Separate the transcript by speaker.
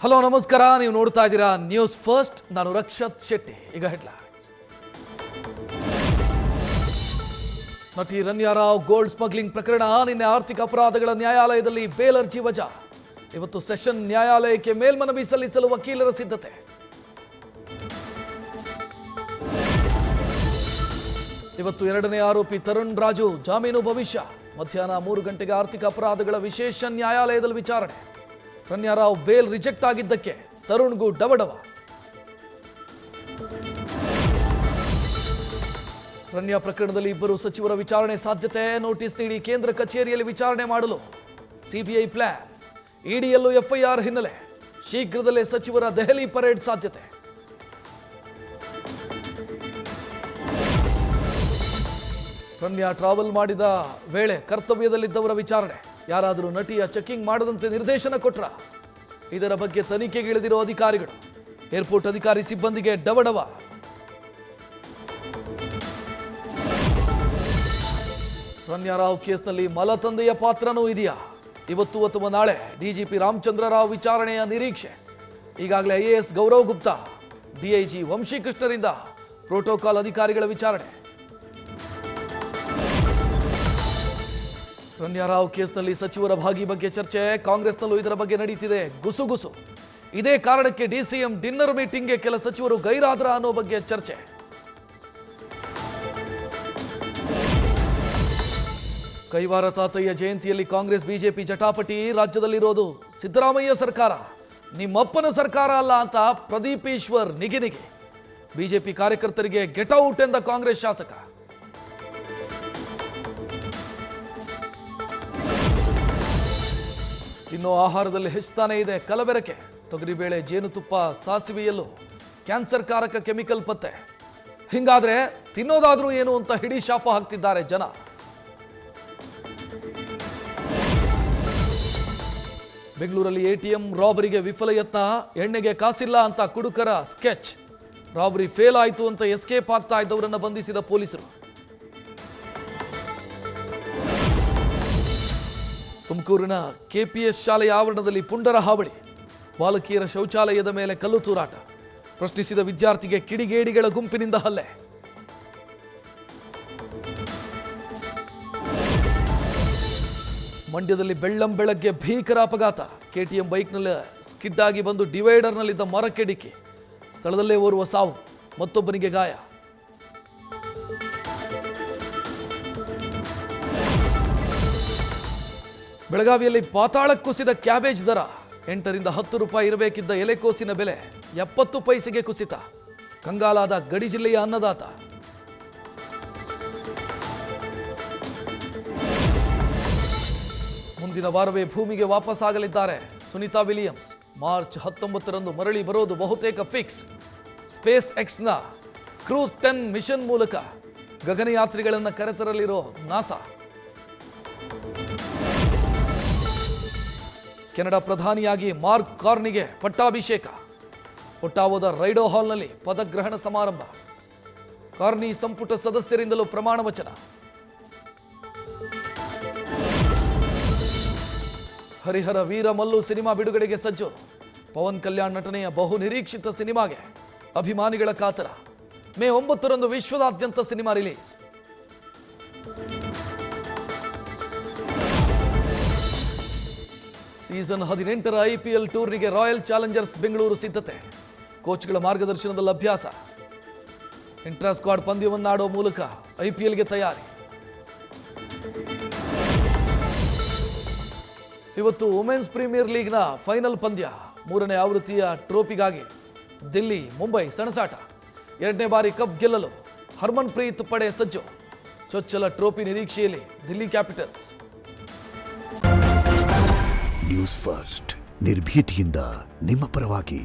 Speaker 1: Hello ನಮಸ್ಕಾರ, ನೀವು ನೋಡ್ತಾ ಇದ್ದೀರಾ ನ್ಯೂಸ್ ಫಸ್ಟ್. ನಾನು ರಕ್ಷತ್ ಶೆಟ್ಟಿ. ಈಗ ಹೆಡ್ಲೈನ್ಸ್. ನಟಿ ರನ್ಯಾ ರಾವ್ ಗೋಲ್ಡ್ ಸ್ಮಗ್ಲಿಂಗ್ ಪ್ರಕರಣ ನಿನ್ನೆ ಆರ್ಥಿಕ ಅಪರಾಧಗಳ ನ್ಯಾಯಾಲಯದಲ್ಲಿ ಬೇಲ್ ಅರ್ಜಿ ವಜಾ. ಇವತ್ತು ಸೆಷನ್ ನ್ಯಾಯಾಲಯಕ್ಕೆ ಮೇಲ್ಮನವಿ ಸಲ್ಲಿಸಲು ವಕೀಲರ ಸಿದ್ಧತೆ. ಇವತ್ತು ಎರಡನೇ ಆರೋಪಿ ತರುಣ್ ರಾಜು ಜಾಮೀನು ಭವಿಷ್ಯ. ಮಧ್ಯಾಹ್ನ 3 ಗಂಟೆಗೆ ಆರ್ಥಿಕ ಅಪರಾಧಗಳ ವಿಶೇಷ ನ್ಯಾಯಾಲಯದಲ್ಲಿ ವಿಚಾರಣೆ. ರನ್ಯಾ ರಾವ್ ಬೇಲ್ ರಿಜೆಕ್ಟ್ ಆಗಿದ್ದಕ್ಕೆ ತರುಣ್ಗೂ ಡವಡವ. ರನ್ಯಾ ಪ್ರಕರಣದಲ್ಲಿ 2 ಸಚಿವರ ವಿಚಾರಣೆ ಸಾಧ್ಯತೆ. ನೋಟಿಸ್ ನೀಡಿ ಕೇಂದ್ರ ಕಚೇರಿಯಲ್ಲಿ ವಿಚಾರಣೆ ಮಾಡಲು ಸಿಬಿಐ ಪ್ಲಾನ್. ಇಡಿಯಲ್ಲೂ ಎಫ್ಐಆರ್ ಹಿನ್ನೆಲೆ ಶೀಘ್ರದಲ್ಲೇ ಸಚಿವರ ದೆಹಲಿ ಪರೇಡ್ ಸಾಧ್ಯತೆ. ರನ್ಯಾ ಟ್ರಾವೆಲ್ ಮಾಡಿದ ವೇಳೆ ಕರ್ತವ್ಯದಲ್ಲಿದ್ದವರ ವಿಚಾರಣೆ. ಯಾರಾದರೂ ನಟಿಯ ಚೆಕಿಂಗ್ ಮಾಡದಂತೆ ನಿರ್ದೇಶನ ಕೊಟ್ರ? ಇದರ ಬಗ್ಗೆ ತನಿಖೆಗೆ ಇಳಿದಿರೋ ಅಧಿಕಾರಿಗಳು. ಏರ್ಪೋರ್ಟ್ ಅಧಿಕಾರಿ ಸಿಬ್ಬಂದಿಗೆ ಡವಡವ. ರನ್ಯಾ ರಾವ್ ಕೇಸ್ನಲ್ಲಿ ಮಲತಂದೆಯ ಪಾತ್ರನೂ ಇದೆಯಾ? ಇವತ್ತು ಅಥವಾ ನಾಳೆ ಡಿಜಿಪಿ ರಾಮಚಂದ್ರ ರಾವ್ ವಿಚಾರಣೆಯ ನಿರೀಕ್ಷೆ. ಈಗಾಗಲೇ ಐಎಎಸ್ ಗೌರವ್ ಗುಪ್ತಾ, ಡಿಐಜಿ ವಂಶೀಕೃಷ್ಣರಿಂದ ಪ್ರೋಟೋಕಾಲ್ ಅಧಿಕಾರಿಗಳ ವಿಚಾರಣೆ. ರನ್ಯಾ ರಾವ್ ಕೇಸ್ನಲ್ಲಿ ಸಚಿವರ ಭಾಗಿ ಬಗ್ಗೆ ಚರ್ಚೆ. ಕಾಂಗ್ರೆಸ್ನಲ್ಲೂ ಇದರ ಬಗ್ಗೆ ನಡೀತಿದೆ ಗುಸುಗುಸು. ಇದೇ ಕಾರಣಕ್ಕೆ ಡಿಸಿಎಂ ಡಿನ್ನರ್ ಮೀಟಿಂಗ್ಗೆ ಕೆಲ ಸಚಿವರು ಗೈರಾದ್ರ ಅನ್ನೋ ಬಗ್ಗೆ ಚರ್ಚೆ. ಕೈವಾರ ತಾತಯ್ಯ ಜಯಂತಿಯಲ್ಲಿ ಕಾಂಗ್ರೆಸ್ ಬಿಜೆಪಿ ಜಟಾಪಟಿ. ರಾಜ್ಯದಲ್ಲಿರೋದು ಸಿದ್ದರಾಮಯ್ಯ ಸರ್ಕಾರ, ನಿಮ್ಮಪ್ಪನ ಸರ್ಕಾರ ಅಲ್ಲ ಅಂತ ಪ್ರದೀಪ್ ಈಶ್ವರ್ ನಿಗಿನಿಗೆ. ಬಿಜೆಪಿ ಕಾರ್ಯಕರ್ತರಿಗೆ ಗೆಟ್ ಔಟ್ ಎಂದ ಕಾಂಗ್ರೆಸ್ ಶಾಸಕ. ಇನ್ನು ಆಹಾರದಲ್ಲಿ ಹೆಚ್ಚುತ್ತಾನೆ ಇದೆ ಕಲಬೆರಕೆ. ತೊಗರಿಬೇಳೆ, ಜೇನುತುಪ್ಪ, ಸಾಸಿವೆಯಲ್ಲೂ ಕ್ಯಾನ್ಸರ್ ಕಾರಕ ಕೆಮಿಕಲ್ ಪತ್ತೆ. ಹಿಂಗಾದ್ರೆ ತಿನ್ನೋದಾದ್ರೂ ಏನು ಅಂತ ಹಿಡಿ ಶಾಪ ಹಾಕ್ತಿದ್ದಾರೆ ಜನ. ಬೆಂಗಳೂರಲ್ಲಿ ಎಟಿಎಂ ರಾಬರಿಗೆ ವಿಫಲ ಯತ್ನ. ಎಣ್ಣೆಗೆ ಕಾಸಿಲ್ಲ ಅಂತ ಕುಡುಕರ ಸ್ಕೆಚ್. ರಾಬರಿ ಫೇಲ್ ಆಯಿತು ಅಂತ ಎಸ್ಕೇಪ್ ಆಗ್ತಾ ಇದ್ದವರನ್ನ ಬಂಧಿಸಿದ ಪೊಲೀಸರು. ತುಮಕೂರಿನ ಕೆಪಿಎಸ್ ಶಾಲೆಯ ಆವರಣದಲ್ಲಿ ಪುಂಡರ ಹಾವಳಿ. ಬಾಲಕಿಯರ ಶೌಚಾಲಯದ ಮೇಲೆ ಕಲ್ಲು ತೂರಾಟ. ಪ್ರಶ್ನಿಸಿದ ವಿದ್ಯಾರ್ಥಿಗೆ ಕಿಡಿಗೇಡಿಗಳ ಗುಂಪಿನಿಂದ ಹಲ್ಲೆ. ಮಂಡ್ಯದಲ್ಲಿ ಬೆಳ್ಳಂಬೆಳಗ್ಗೆ ಭೀಕರ ಅಪಘಾತ. ಕೆಟಿಎಂ ಬೈಕ್ನಲ್ಲಿ ಸ್ಕಿಡ್ ಆಗಿ ಬಂದು ಡಿವೈಡರ್ನಲ್ಲಿದ್ದ ಮರಕ್ಕೆ ಡಿಕ್ಕಿ. ಸ್ಥಳದಲ್ಲೇ ಓರ್ವ ಸಾವು, ಮತ್ತೊಬ್ಬನಿಗೆ ಗಾಯ. ಬೆಳಗಾವಿಯಲ್ಲಿ ಪಾತಾಳ ಕುಸಿದ ಕ್ಯಾಬೇಜ್ ದರ. 8 ರಿಂದ 10 ರೂಪಾಯಿ ಇರಬೇಕಿದ್ದ ಎಲೆಕೋಸಿನ ಬೆಲೆ 70 ಪೈಸೆಗೆ ಕುಸಿತ. ಕಂಗಾಲಾದ ಗಡಿ ಜಿಲ್ಲೆಯ ಅನ್ನದಾತ. ಮುಂದಿನ ವಾರವೇ ಭೂಮಿಗೆ ವಾಪಸ್ಸಾಗಲಿದ್ದಾರೆ ಸುನಿತಾ ವಿಲಿಯಮ್ಸ್. ಮಾರ್ಚ್ 19ರಂದು ಮರಳಿ ಬರೋದು ಬಹುತೇಕ ಫಿಕ್ಸ್. ಸ್ಪೇಸ್ ಎಕ್ಸ್ನ ಕ್ರೂ 10 ಮಿಷನ್ ಮೂಲಕ ಗಗನಯಾತ್ರಿಗಳನ್ನು ಕರೆತರಲಿರೋ ನಾಸಾ. ಕೆನಡಾ ಪ್ರಧಾನಿಯಾಗಿ ಮಾರ್ಕ್ ಕಾರ್ನಿಗೆ ಪಟ್ಟಾಭಿಷೇಕ. ಒಟ್ಟಾವೋದ ರೈಡೋ ಹಾಲ್ನಲ್ಲಿ ಪದಗ್ರಹಣ ಸಮಾರಂಭ. ಕಾರ್ನಿ ಸಂಪುಟ ಸದಸ್ಯರಿಂದಲೂ ಪ್ರಮಾಣ ವಚನ. ಹರಿಹರ ವೀರಮಲ್ಲು ಸಿನಿಮಾ ಬಿಡುಗಡೆಗೆ ಸಜ್ಜು. ಪವನ್ ಕಲ್ಯಾಣ್ ನಟನೆಯ ಬಹು ನಿರೀಕ್ಷಿತ ಸಿನಿಮಾಗೆ ಅಭಿಮಾನಿಗಳ ಕಾತರ. ಮೇ 9ರಂದು ವಿಶ್ವದಾದ್ಯಂತ ಸಿನಿಮಾ ರಿಲೀಸ್. ಸೀಸನ್ 18ರ ಐಪಿಎಲ್ ಟೂರ್ನಿಗೆ ರಾಯಲ್ ಚಾಲೆಂಜರ್ಸ್ ಬೆಂಗಳೂರು ಸಿದ್ಧತೆ. ಕೋಚ್ಗಳ ಮಾರ್ಗದರ್ಶನದಲ್ಲಿ ಅಭ್ಯಾಸ. ಇಂಟ್ರಾ ಸ್ಕ್ವಾಡ್ ಪಂದ್ಯವನ್ನಾಡೋ ಮೂಲಕ ಐಪಿಎಲ್ಗೆ ತಯಾರಿ. ಇವತ್ತು ವುಮೆನ್ಸ್ ಪ್ರೀಮಿಯರ್ ಲೀಗ್ನ ಫೈನಲ್ ಪಂದ್ಯ. 3ನೇ ಆವೃತ್ತಿಯ ಟ್ರೋಫಿಗಾಗಿ ದಿಲ್ಲಿ ಮುಂಬೈ ಸಣಸಾಟ. 2ನೇ ಬಾರಿ ಕಪ್ ಗೆಲ್ಲಲು ಹರ್ಮನ್ ಪ್ರೀತ್ ಪಡೆ ಸಜ್ಜು. ಚೊಚ್ಚಲ ಟ್ರೋಫಿ ನಿರೀಕ್ಷೆಯಲ್ಲಿ ದಿಲ್ಲಿ ಕ್ಯಾಪಿಟಲ್ಸ್.
Speaker 2: ನ್ಯೂಸ್ ಫಸ್ಟ್, ನಿರ್ಭೀತಿಯಿಂದ ನಿಮ್ಮ ಪರವಾಗಿ.